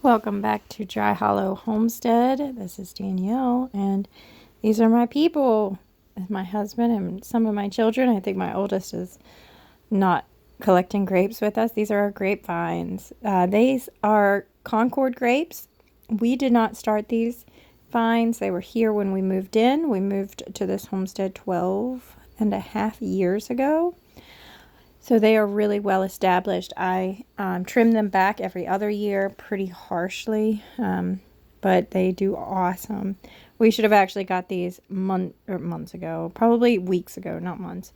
Welcome back to Dry Hollow Homestead. This is Danielle, and these are my people, my husband and some of my children. I think my oldest is not collecting grapes with us. These are our grapevines. These are Concord grapes. We did not start these vines. They were here when we moved in. We moved to this homestead 12.5 years ago. So they are really well established. I trim them back every other year pretty harshly, but they do awesome. We should have actually got these months ago, probably weeks ago, not months.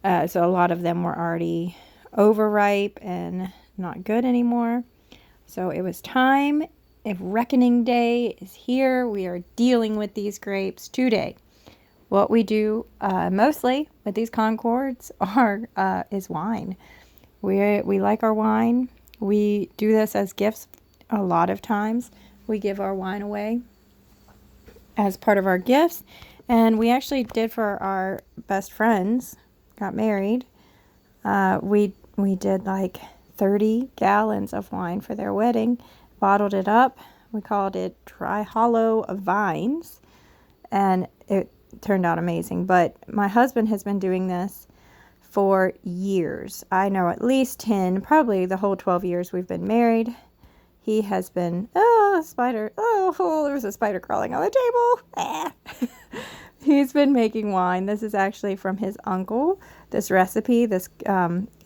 So a lot of them were already overripe and not good anymore. So it was time. If reckoning day is here, we are dealing with these grapes today. What we do mostly with these Concords is wine. We like our wine. We do this as gifts a lot of times. We give our wine away as part of our gifts. And we actually did for our best friends, got married. We did like 30 gallons of wine for their wedding, bottled it up. We called it Dry Hollow Vines. And it turned out amazing. But my husband has been doing this for years. I know at least 10, probably the whole 12 years we've been married. He has been, spider, there's a spider crawling on the table. He's been making wine. This is actually from his uncle, this recipe, this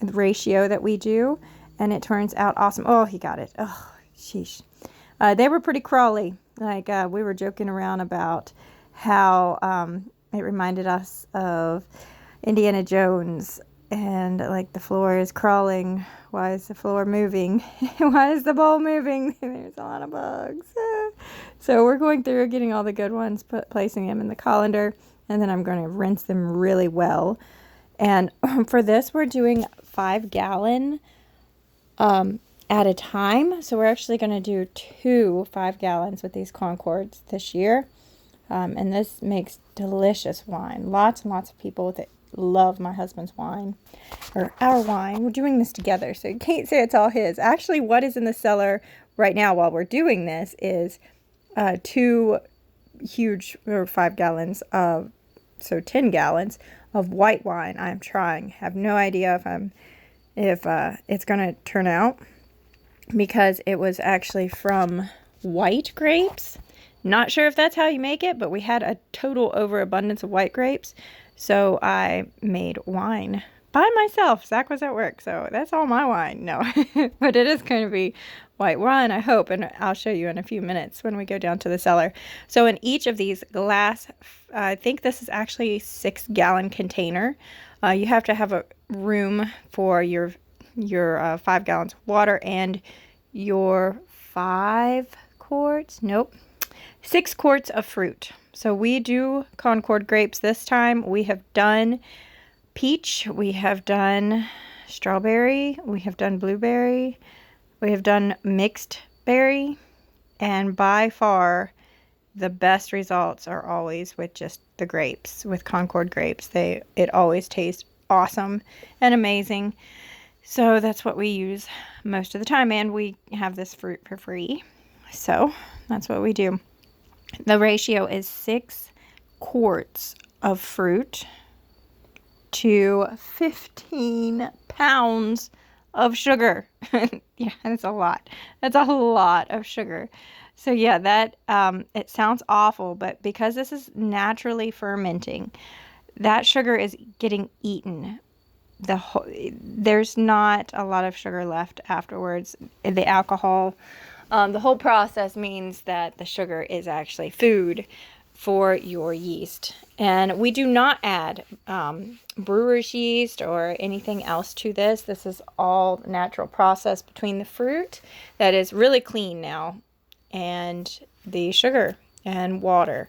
ratio that we do, and it turns out awesome. Oh, he got it. Oh, sheesh. They were pretty crawly. Like, we were joking around about how it reminded us of Indiana Jones, and like the floor is crawling. Why is the floor moving? Why is the bowl moving? There's a lot of bugs. So we're going through getting all the good ones, placing them in the colander, and then I'm going to rinse them really well. And for this, we're doing 5 gallon at a time. So we're actually going to do 2 5 gallons with these Concords this year. And this makes delicious wine. Lots and lots of people that love my husband's wine, or our wine. We're doing this together, so you can't say it's all his. Actually, what is in the cellar right now while we're doing this is 2 huge, or 5 gallons of, so 10 gallons of white wine. I'm trying. Have no idea if it's going to turn out, because it was actually from white grapes. Not sure if that's how you make it, but we had a total overabundance of white grapes. So I made wine by myself. Zach was at work, so that's all my wine. No, but it is going to be white wine, I hope, and I'll show you in a few minutes when we go down to the cellar. So in each of these glass, I think this is actually 6 gallon container. You have to have a room for your 5 gallons of water and your 6 quarts of fruit. So we do Concord grapes this time. We have done peach, we have done strawberry, we have done blueberry, we have done mixed berry, and by far the best results are always with just the grapes, with Concord grapes. It always tastes awesome and amazing. So that's what we use most of the time, and we have this fruit for free. So that's what we do. The ratio is 6 quarts of fruit to 15 pounds of sugar. Yeah, that's a lot. That's a lot of sugar. So yeah, that it sounds awful, but because this is naturally fermenting, that sugar is getting eaten. There's not a lot of sugar left afterwards. The alcohol, the whole process means that the sugar is actually food for your yeast. And we do not add brewer's yeast or anything else to this. This is all natural process between the fruit that is really clean now and the sugar and water.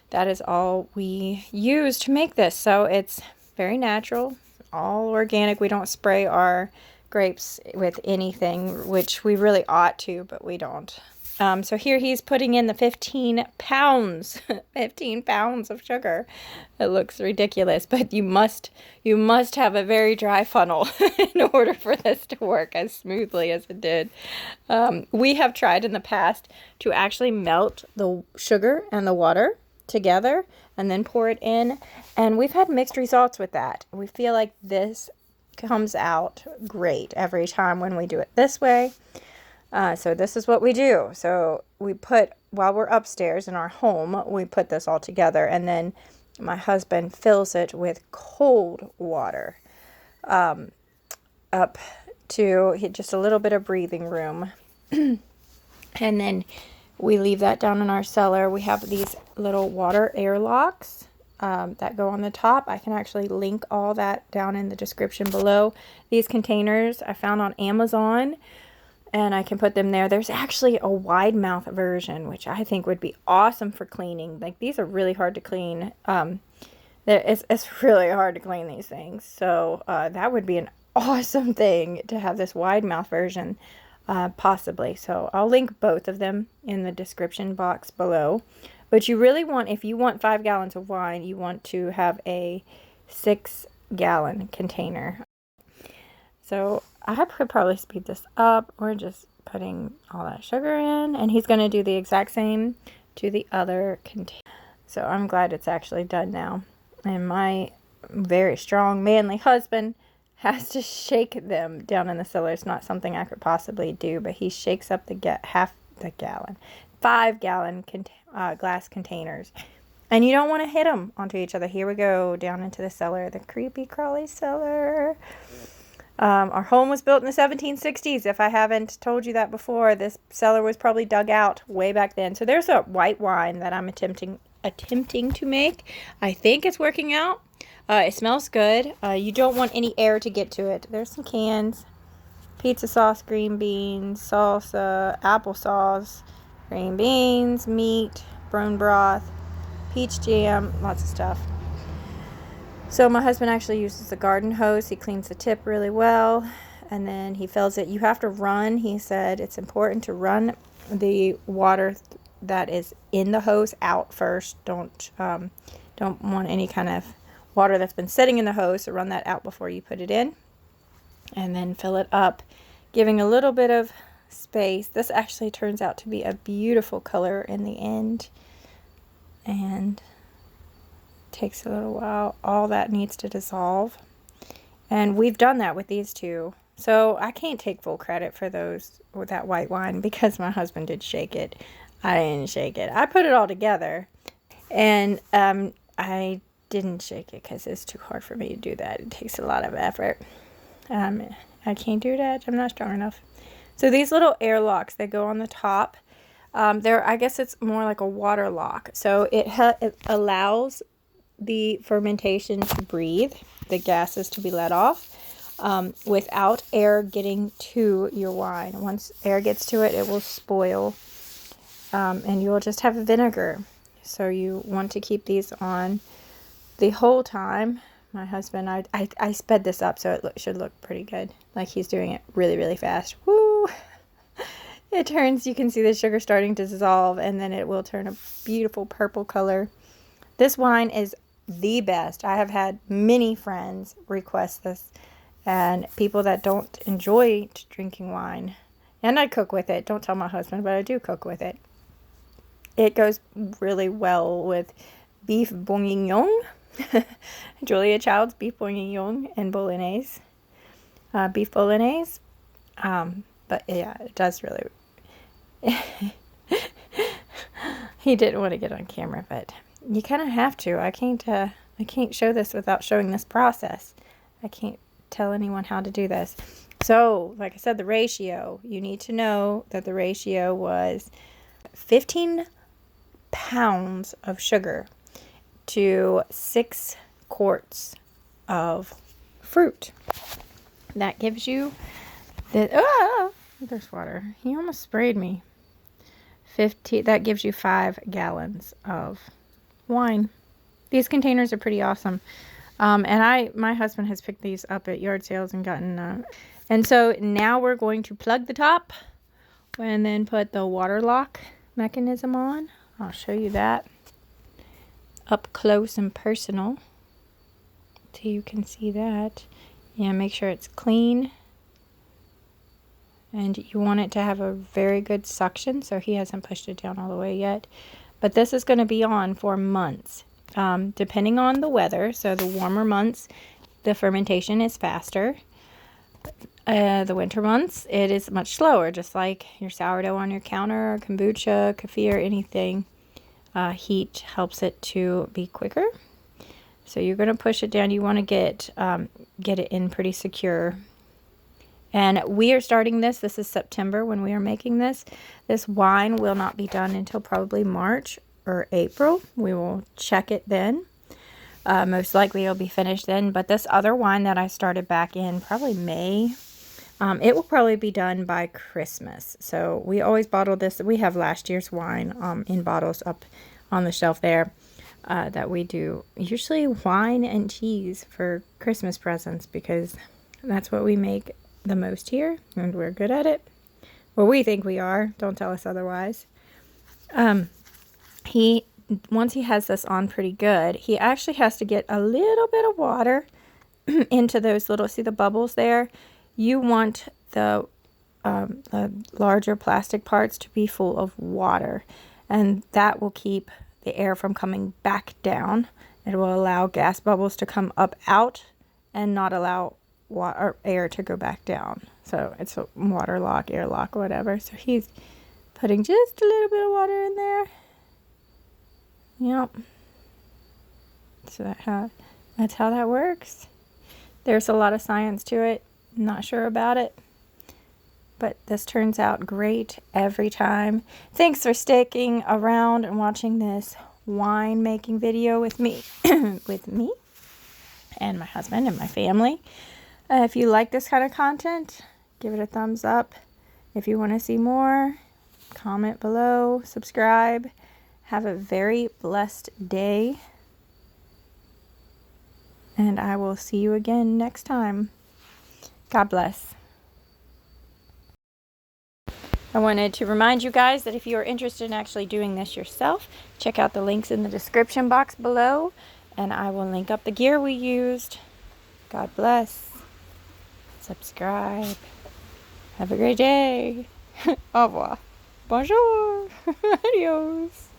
That is all we use to make this. So it's very natural, all organic. We don't spray our grapes with anything, which we really ought to, but we don't. So here he's putting in the 15 pounds, 15 pounds of sugar. It looks ridiculous, but you must have a very dry funnel in order for this to work as smoothly as it did. We have tried in the past to actually melt the sugar and the water together and then pour it in, and we've had mixed results with that. We feel like this comes out great every time when we do it this way. So this is what we do. So we put, while we're upstairs in our home, we put this all together, and then my husband fills it with cold water up to just a little bit of breathing room. And then we leave that down in our cellar. We have these little water airlocks that go on the top. I can actually link all that down in the description below. These containers I found on Amazon, and I can put them there. There's actually a wide mouth version, which I think would be awesome for cleaning. Like, these are really hard to clean. It's really hard to clean these things. So that would be an awesome thing to have, this wide mouth version, possibly. So I'll link both of them in the description box below. But you really want, if you want 5 gallons of wine, you want to have a 6-gallon container. So I could probably speed this up. We're just putting all that sugar in, and he's going to do the exact same to the other container. So I'm glad it's actually done now. And my very strong, manly husband has to shake them down in the cellar. It's not something I could possibly do, but he shakes up the 5-gallon glass containers. And you don't want to hit them onto each other. Here we go, down into the cellar, the creepy crawly cellar. Our home was built in the 1760s. If I haven't told you that before, this cellar was probably dug out way back then. So there's a white wine that I'm attempting to make. I think it's working out. It smells good. You don't want any air to get to it. There's some cans. Pizza sauce, green beans, salsa, applesauce, green beans, meat, bone broth, peach jam, lots of stuff. So my husband actually uses the garden hose. He cleans the tip really well, and then he fills it. You have to run. He said it's important to run the water that is in the hose out first. Don't want any kind of water that's been sitting in the hose, so run that out before you put it in. And then fill it up, giving a little bit of space. This actually turns out to be a beautiful color in the end, and takes a little while. All that needs to dissolve, and we've done that with these two. So I can't take full credit for those with that white wine, because my husband did shake it. I didn't shake it. I put it all together, and I didn't shake it because it's too hard for me to do that. It takes a lot of effort. I can't do that. I'm not strong enough. So these little airlocks that go on the top, I guess it's more like a water lock. So it allows the fermentation to breathe, the gases to be let off, without air getting to your wine. Once air gets to it, it will spoil, and you'll just have vinegar. So you want to keep these on the whole time. My husband, I sped this up so it should look pretty good. Like, he's doing it really, really fast. Woo! It turns, you can see the sugar starting to dissolve, and then it will turn a beautiful purple color. This wine is the best. I have had many friends request this, and people that don't enjoy drinking wine. And I cook with it. Don't tell my husband, but I do cook with it. It goes really well with beef bourguignon. Julia Child's beef bourguignon and bolognese. Beef bolognese. But yeah, it does really. He didn't want to get on camera, but you kind of have to. I can't show this without showing this process. I can't tell anyone how to do this. So, like I said, the ratio. You need to know that the ratio was 15 pounds of sugar to 6 quarts of fruit. That gives you there's water. He almost sprayed me. That gives you 5 gallons of wine. These containers are pretty awesome. And my husband has picked these up at yard sales and gotten, and so now we're going to plug the top And then put the water lock mechanism on. I'll show you that up close and personal so you can see that. Yeah, make sure it's clean. And you want it to have a very good suction, so he hasn't pushed it down all the way yet. But this is going to be on for months, depending on the weather. So the warmer months, the fermentation is faster. The winter months, it is much slower, just like your sourdough on your counter, or kombucha, kefir, anything. Heat helps it to be quicker. So you're going to push it down. You want to get it in pretty secure. And we are starting this. This is September when we are making this. This wine will not be done until probably March or April. We will check it then. Most likely it'll be finished then. But this other wine that I started back in probably May, it will probably be done by Christmas. So we always bottle this. We have last year's wine in bottles up on the shelf there that we do. Usually wine and cheese for Christmas presents because that's what we make the most here, and we're good at it. Well, we think we are. Don't tell us otherwise. Once he has this on pretty good, he actually has to get a little bit of water into those little, see the bubbles there? You want the larger plastic parts to be full of water, and that will keep the air from coming back down. It will allow gas bubbles to come up out and not allow water air to go back down. So it's a water lock, airlock, whatever. So he's putting just a little bit of water in there. Yep. So that's how that works. There's a lot of science to it. Not sure about it, but this turns out great every time. Thanks for sticking around and watching this wine making video with me with me and my husband and my family. If you like this kind of content, give it a thumbs up. If you want to see more, comment below, subscribe. Have a very blessed day, and I will see you again next time. God bless. I wanted to remind you guys that if you are interested in actually doing this yourself, check out the links in the description box below, and I will link up the gear we used. God bless. Subscribe. Have a great day. Au revoir. Bonjour. Adios.